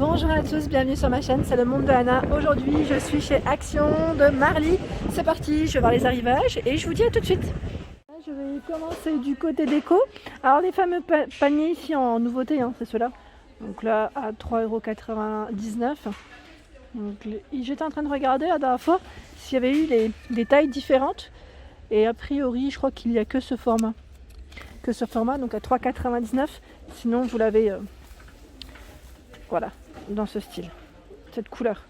Bonjour à tous, bienvenue sur ma chaîne, c'est le monde de Anna. Aujourd'hui je suis chez Action de Marly. C'est parti, je vais voir les arrivages et je vous dis à tout de suite. Je vais commencer du côté déco. Alors les fameux paniers ici en nouveauté, hein, c'est ceux-là. Donc là à 3,99 €. Donc, j'étais en train de regarder la dernière fois s'il y avait eu des tailles différentes. Et a priori je crois qu'il n'y a que ce format. Donc à 3,99 €. Sinon vous l'avez voilà, dans ce style, cette couleur.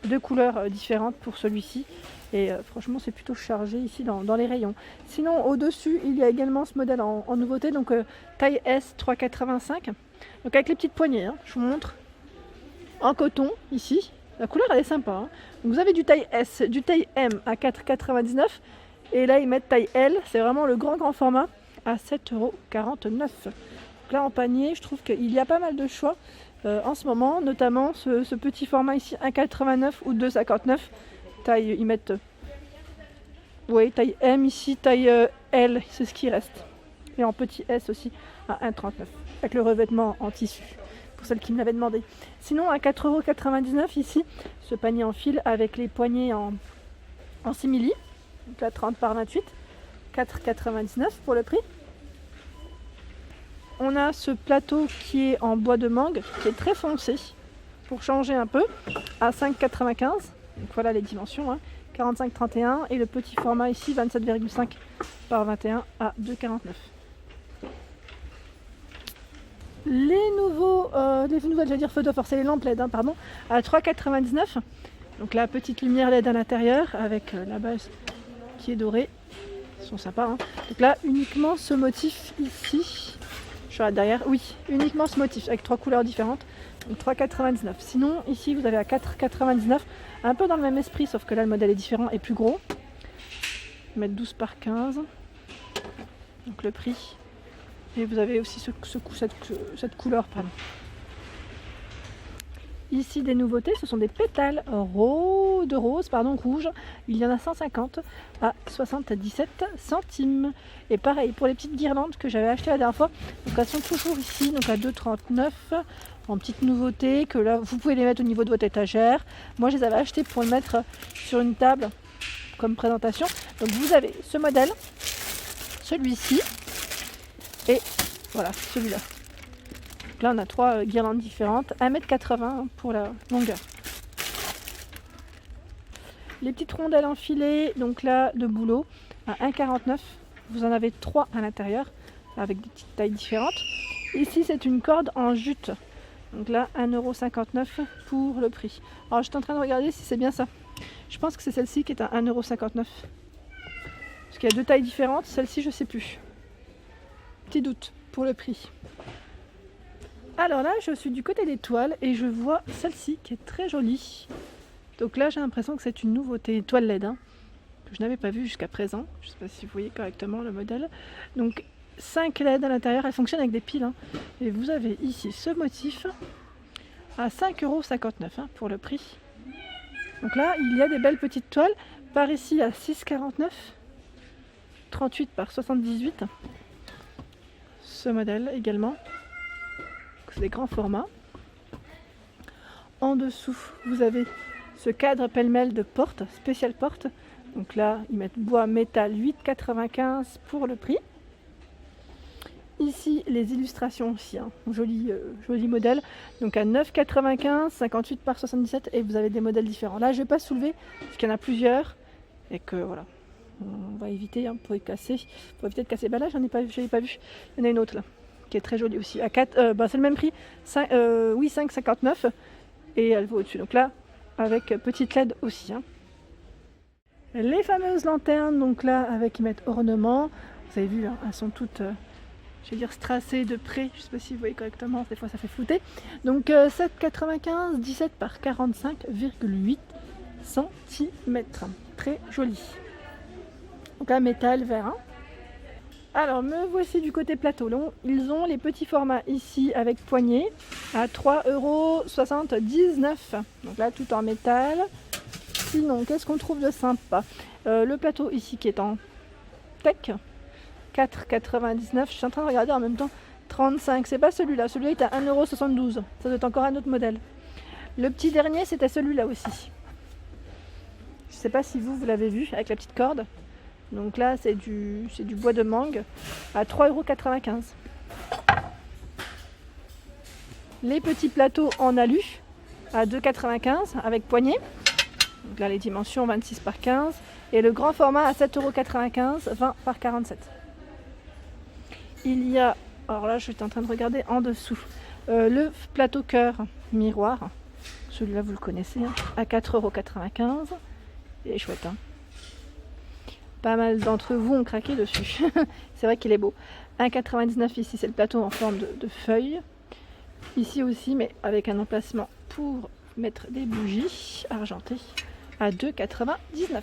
Deux couleurs différentes pour celui-ci. Et franchement c'est plutôt chargé ici dans les rayons. Sinon au dessus il y a également ce modèle en nouveauté, donc taille S 3,85 €. Donc avec les petites poignées, hein, je vous montre. En coton ici, la couleur elle est sympa, hein. Donc vous avez du taille S, du taille M à 4,99 €. Et là ils mettent taille L, c'est vraiment le grand format, à 7,49 €. Donc là en panier je trouve qu'il y a pas mal de choix en ce moment, notamment ce petit format ici 1,89 € ou 2,59 €. Taille, ils mettent taille M ici, taille L, c'est ce qui reste. Et en petit S aussi à 1,39 €, avec le revêtement en tissu, pour celles qui me l'avaient demandé. Sinon à 4,99 € ici, ce panier en fil avec les poignées en simili, donc là 30 par 28, 4,99 € pour le prix. On a ce plateau qui est en bois de mangue, qui est très foncé, pour changer un peu, à 5,95 €. Donc voilà les dimensions, hein, 45-31, et le petit format ici 27,5 par 21 à 2,49 €. Les nouvelles, j'allais dire feux de force, c'est les lampes LED, hein, pardon, à 3,99 €. Donc la petite lumière LED à l'intérieur avec la base qui est dorée. Ils sont sympas, hein. Donc là uniquement ce motif ici. Je regarde derrière, oui, uniquement ce motif avec trois couleurs différentes. Donc 3,99 €. Sinon ici vous avez à 4,99 €, un peu dans le même esprit, sauf que là le modèle est différent et plus gros. Mettre 12 par 15. Donc le prix. Et vous avez aussi cette couleur, pardon. Ici des nouveautés, ce sont des pétales rouges. Il y en a 150 à 77 centimes. Et pareil pour les petites guirlandes que j'avais achetées la dernière fois. Donc elles sont toujours ici, donc à 2,39 € en petite nouveauté, que là vous pouvez les mettre au niveau de votre étagère. Moi je les avais achetées pour le mettre sur une table comme présentation. Donc vous avez ce modèle, celui-ci et voilà celui-là. Donc là on a trois guirlandes différentes, 1,80 m pour la longueur. Les petites rondelles enfilées, donc là de bouleau, à 1,49 €. Vous en avez 3 à l'intérieur, avec des petites tailles différentes. Ici c'est une corde en jute, donc là 1,59 € pour le prix. Alors je suis en train de regarder si c'est bien ça. Je pense que c'est celle-ci qui est à 1,59 €. Parce qu'il y a deux tailles différentes, celle-ci je sais plus. Petit doute pour le prix. Alors là je suis du côté des toiles et je vois celle-ci qui est très jolie. Donc là j'ai l'impression que c'est une nouveauté, toile LED, hein, que je n'avais pas vue jusqu'à présent. Je ne sais pas si vous voyez correctement le modèle. Donc 5 LED à l'intérieur, elle fonctionne avec des piles, hein. Et vous avez ici ce motif à 5,59 € hein, pour le prix. Donc là il y a des belles petites toiles, par ici à 6,49 €, 38 par 78. Ce modèle également. C'est des grands formats. En dessous, vous avez ce cadre pêle-mêle de porte, spécial porte. Donc là, ils mettent bois, métal, 8,95 € pour le prix. Ici, les illustrations aussi, hein. Joli modèle. Donc à 9,95 €, 58 par 77, et vous avez des modèles différents. Là, je ne vais pas soulever, parce qu'il y en a plusieurs, et que voilà, on va éviter, hein, pour éviter de casser. Bah là, je n'ai pas vu. Il y en a une autre là, qui est très jolie aussi. À 4, c'est le même prix, 5,59 €, et elle vaut au-dessus. Donc là, avec petite LED aussi, hein. Les fameuses lanternes, donc là, avec ils mettent ornement. Vous avez vu, hein, elles sont toutes, je vais dire, stracées de près. Je ne sais pas si vous voyez correctement, des fois ça fait flouter. Donc 7,95 €, 17 par 45,8 cm. Très joli. Donc là, métal, verre, hein. Alors me voici du côté plateau. Ils ont les petits formats ici avec poignée à 3,79 €. Donc là tout en métal. Sinon qu'est-ce qu'on trouve de sympa? Le plateau ici qui est en tech, 4,99 €. Je suis en train de regarder en même temps. 35, c'est pas celui-là. Celui-là est à 1,72 €. Ça doit être encore un autre modèle. Le petit dernier, c'était celui-là aussi. Je ne sais pas si vous l'avez vu avec la petite corde. Donc là, c'est du bois de mangue à 3,95 €. Les petits plateaux en alu à 2,95 € avec poignée. Donc là, les dimensions 26 par 15. Et le grand format à 7,95 €, 20 par 47. Il y a, alors là, je suis en train de regarder en dessous, le plateau cœur miroir. Celui-là, vous le connaissez, hein, à 4,95 €. Il est chouette, hein. Pas mal d'entre vous ont craqué dessus. C'est vrai qu'il est beau. 1,99 € ici, c'est le plateau en forme de feuille. Ici aussi, mais avec un emplacement pour mettre des bougies argentées à 2,99 €.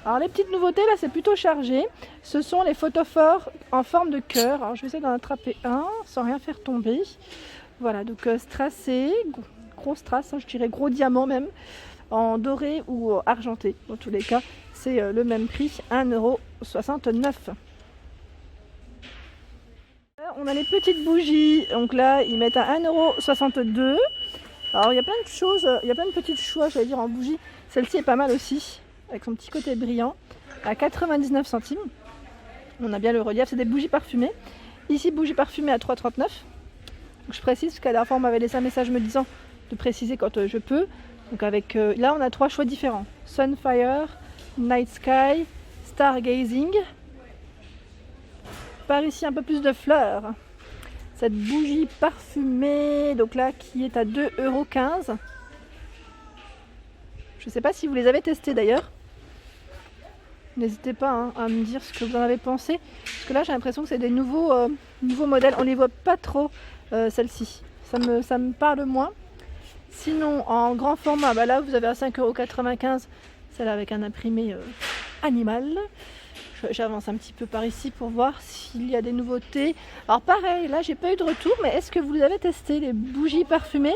Alors les petites nouveautés, là, c'est plutôt chargé. Ce sont les photophores en forme de cœur. Alors je vais essayer d'en attraper un sans rien faire tomber. Voilà, donc strassé, gros strass, hein, je dirais gros diamant même, en doré ou argenté. Dans tous les cas, c'est le même prix, 1,69 €. On a les petites bougies, donc là ils mettent à 1,62 €. Alors il y a plein de choses, il y a plein de petits choix, j'allais dire, en bougie. Celle-ci est pas mal aussi, avec son petit côté brillant, à 99 centimes. On a bien le relief, c'est des bougies parfumées. Ici, bougies parfumées à 3,39 €. Je précise, parce qu'à la dernière fois on m'avait laissé un message me disant de préciser quand je peux. Donc avec, là on a 3 choix différents. Sunfire, Night Sky, Stargazing. Par ici un peu plus de fleurs. Cette bougie parfumée, donc là qui est à 2,15 €. Je ne sais pas si vous les avez testées d'ailleurs. N'hésitez pas, hein, à me dire ce que vous en avez pensé. Parce que là j'ai l'impression que c'est des nouveaux modèles. On ne les voit pas trop, celles-ci. Ça me parle moins. Sinon en grand format, bah là vous avez à 5,95 €, celle avec un imprimé animal. J'avance un petit peu par ici pour voir s'il y a des nouveautés. Alors pareil, là j'ai pas eu de retour, mais est-ce que vous les avez testé, les bougies parfumées?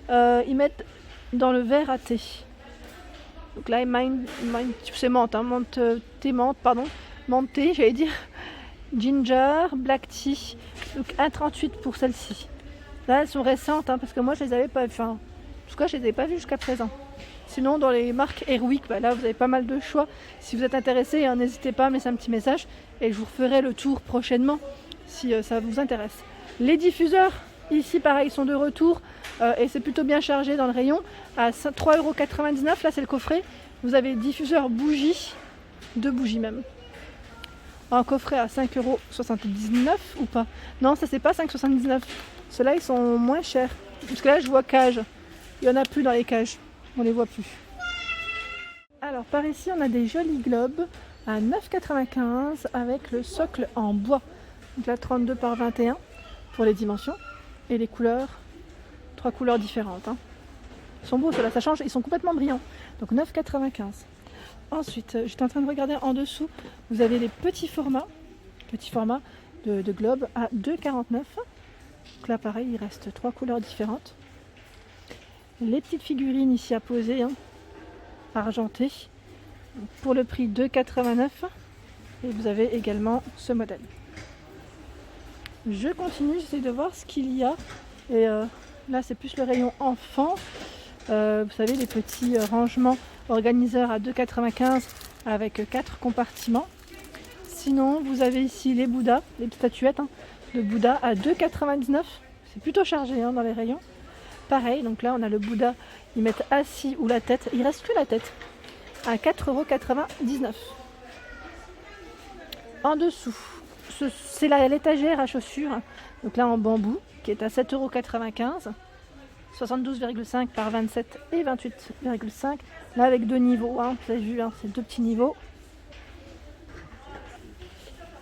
Ils mettent dans le verre à thé. Donc là c'est menthe, hein, menthe thé, j'allais dire ginger, black tea. Donc 1,38 € pour celle-ci. Là elles sont récentes, hein, parce que moi je les avais pas, enfin en tout cas je les avais pas vues jusqu'à présent. Sinon dans les marques Airwick, bah là vous avez pas mal de choix. Si vous êtes intéressé, hein, n'hésitez pas à me laisser un petit message et je vous referai le tour prochainement si ça vous intéresse. Les diffuseurs ici pareil sont de retour et c'est plutôt bien chargé dans le rayon à 3,99 €. Là c'est le coffret. Vous avez diffuseur bougies, 2 bougies même. Un coffret à 5,79 € ou pas? Non, ça c'est pas 5,79 €. Ceux-là ils sont moins chers. Parce que là je vois cage. Il n'y en a plus dans les cages. On les voit plus. Alors par ici on a des jolis globes à 9,95 € avec le socle en bois. Donc là 32 par 21 pour les dimensions et les couleurs, 3 couleurs différentes, hein. Ils sont beaux ceux-là, ça change, ils sont complètement brillants. Donc 9,95 €. Ensuite, j'étais en train de regarder en dessous, vous avez les petits formats de globes à 2,49 €. Donc là pareil, il reste 3 couleurs différentes. Les petites figurines ici à poser, hein, argentées, pour le prix de 2,89 €. Et vous avez également ce modèle. Je continue, j'essaie de voir ce qu'il y a. Et là c'est plus le rayon enfant. Vous savez, les petits rangements organiseurs à 2,95 € avec 4 compartiments. Sinon vous avez ici les Bouddhas, les petites statuettes, hein, de Bouddha à 2,99 €. C'est plutôt chargé, hein, dans les rayons. Pareil, donc là on a le Bouddha, ils mettent assis ou la tête, il reste que la tête, à 4,99 €. En dessous, c'est l'étagère à chaussures, donc là en bambou, qui est à 7,95 €, 72,5 par 27 et 28,5. Là avec 2 niveaux, hein, vous avez vu, hein, c'est 2 petits niveaux.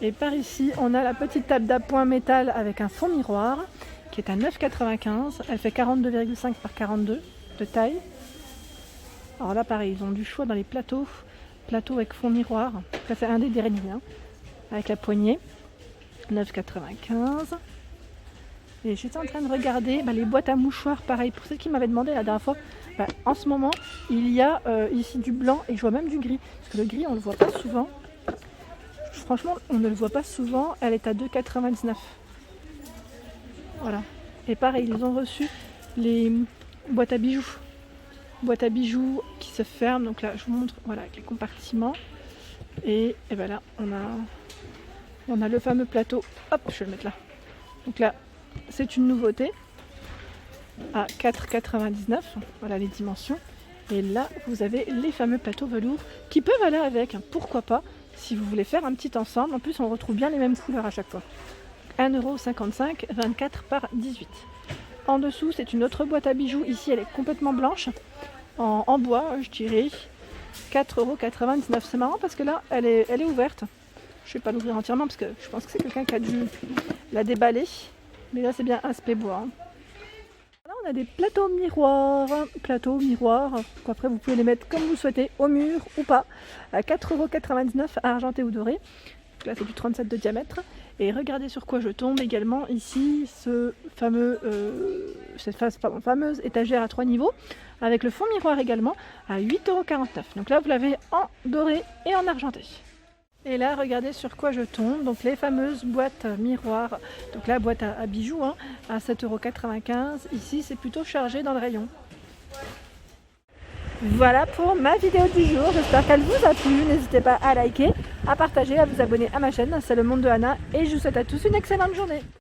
Et par ici, on a la petite table d'appoint métal avec un fond miroir, qui est à 9,95 €. Elle fait 42,5 par 42 de taille. Alors là pareil, ils ont du choix dans les plateaux avec fond miroir. Ça c'est un des derniers, hein, avec la poignée, 9,95 €. Et j'étais en train de regarder les boîtes à mouchoirs, pareil, pour ceux qui m'avaient demandé la dernière fois. En ce moment, il y a ici du blanc et je vois même du gris. Parce que le gris, on le voit pas souvent. Franchement, on ne le voit pas souvent. Elle est à 2,99 €. Voilà. Et pareil, ils ont reçu les boîte à bijoux. Boîte à bijoux qui se ferme. Donc là, je vous montre, voilà, avec les compartiments. Et ben là, on a le fameux plateau. Hop, je vais le mettre là. Donc là, c'est une nouveauté à 4,99. Voilà les dimensions. Et là, vous avez les fameux plateaux velours qui peuvent aller avec. Pourquoi pas, si vous voulez faire un petit ensemble. En plus, on retrouve bien les mêmes couleurs à chaque fois. 1,55 €, 24 par 18. En dessous, c'est une autre boîte à bijoux. Ici, elle est complètement blanche. En bois, je dirais 4,99 €. C'est marrant parce que là, elle est ouverte. Je ne vais pas l'ouvrir entièrement parce que je pense que c'est quelqu'un qui a dû la déballer. Mais là, c'est bien aspect bois. Là, on a des plateaux miroirs. Après, vous pouvez les mettre comme vous souhaitez, au mur ou pas. À 4,99 € argenté ou doré. Donc là, c'est du 37 de diamètre. Et regardez sur quoi je tombe également ici, cette fameuse étagère à 3 niveaux, avec le fond miroir également, à 8,49 €. Donc là, vous l'avez en doré et en argenté. Et là, regardez sur quoi je tombe. Donc les fameuses boîtes miroirs. Donc la boîte à bijoux à 7,95 €. Ici, c'est plutôt chargé dans le rayon. Voilà pour ma vidéo du jour, j'espère qu'elle vous a plu, n'hésitez pas à liker, à partager, à vous abonner à ma chaîne, c'est le monde de Anna et je vous souhaite à tous une excellente journée.